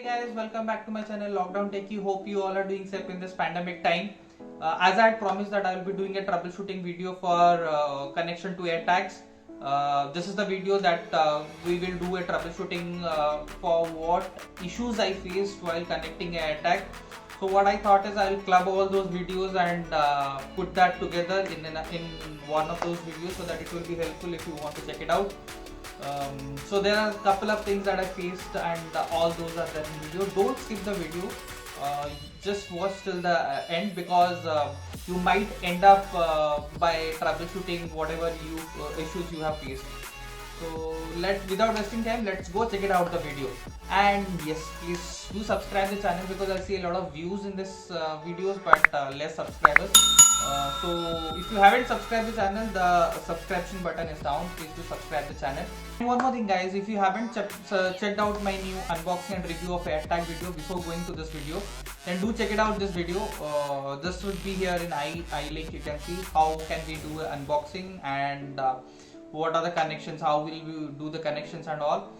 Hey guys, welcome back to my channel Lockdown Techie. Hope you all are doing safe in this pandemic time. As I had promised that I will be doing a troubleshooting video for connection to AirTags. This is the video that we will do a troubleshooting for what issues I faced while connecting a AirTag. So what I thought is I will club all those videos and put that together in one of those videos so that it will be helpful if you want to check it out. So there are a couple of things that I faced and all those are there in the video. Don't skip the video, just watch till the end because you might end up by troubleshooting whatever issues you have faced. So without wasting time, let's go check it out the video. And yes, please do subscribe the channel because I see a lot of views in this videos but less subscribers. So if you haven't subscribed the channel, the subscription button is down. Please do subscribe the channel. And one more thing guys, if you haven't checked out my new unboxing and review of AirTag video before going to this video, then do check it out this video. This would be here in I link. You can see how can we do an unboxing and what are the connections, how will we do the connections and all.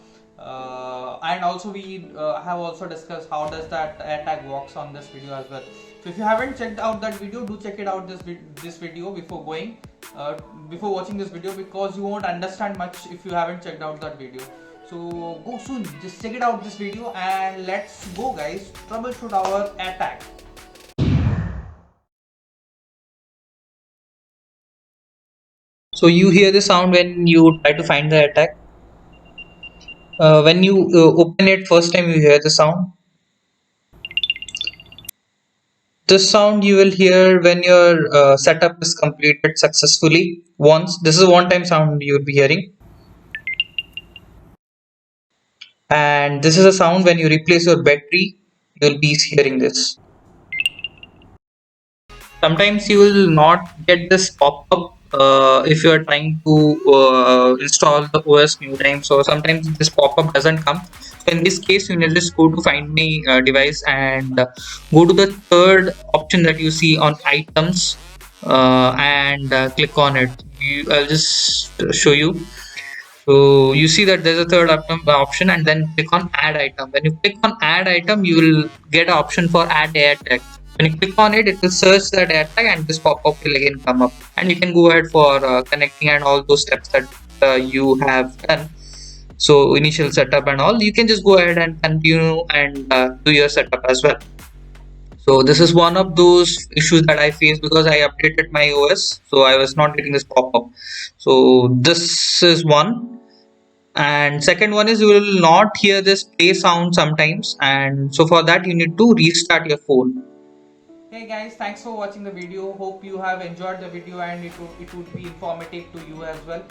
And also we have also discussed how does that AirTag works on this video as well. So if you haven't checked out that video, do check it out this video before watching this video because you won't understand much if you haven't checked out that video. So go soon, just check it out this video and let's go guys, troubleshoot our AirTag. So you hear the sound when you try to find the AirTag. When you open it first time, you hear the sound. This sound you will hear when your setup is completed successfully. This is a one-time sound you will be hearing. And this is a sound when you replace your battery, you will be hearing this. Sometimes you will not get this pop-up if you are trying to install the OS new time. So sometimes this pop-up doesn't come. So in this case, you need just go to find my device and go to the third option that you see on items and click on it. I'll just show you. So you see that there's a third option and then click on add item. When you click on add item, you will get an option for add AirTag. When you click on it, it will search that AirTag and this pop-up will again come up. And you can go ahead for connecting and all those steps that you have done. So initial setup and all, you can just go ahead and continue and do your setup as well. So this is one of those issues that I faced because I updated my OS, so I was not getting this pop-up. So this is one. And second one is you will not hear this play sound sometimes, and so for that you need to restart your phone. Hey guys, thanks for watching the video. Hope you have enjoyed the video and it would be informative to you as well.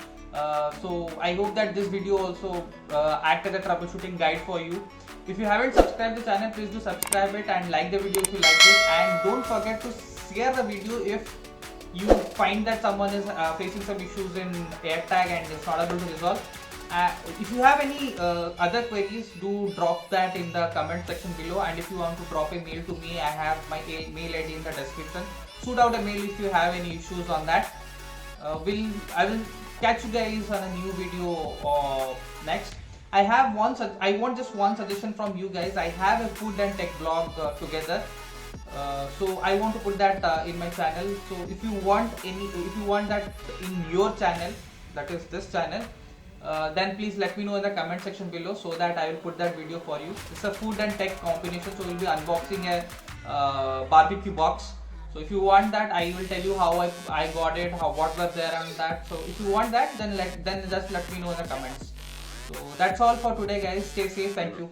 So I hope that this video also act as a troubleshooting guide for you. If you haven't subscribed the channel, please do subscribe it and like the video if you like it, and don't forget to share the video if you find that someone is facing some issues in AirTag and is not able to resolve. If you have any other queries, do drop that in the comment section below, and if you want to drop a mail to me, I have my mail ID in the description. Shoot out a mail if you have any issues on that. I will catch you guys on a new video next. I want just one suggestion from you guys. I have a food and tech blog together. So I want to put that in my channel. So if you want that in your channel, that is this channel, then please let me know in the comment section below so that I will put that video for you. It's a food and tech combination, so we'll be unboxing a barbecue box. So if you want that, I will tell you how I got it, what was there on that. So if you want that, then just let me know in the comments. So that's all for today guys. Stay safe. Thank you.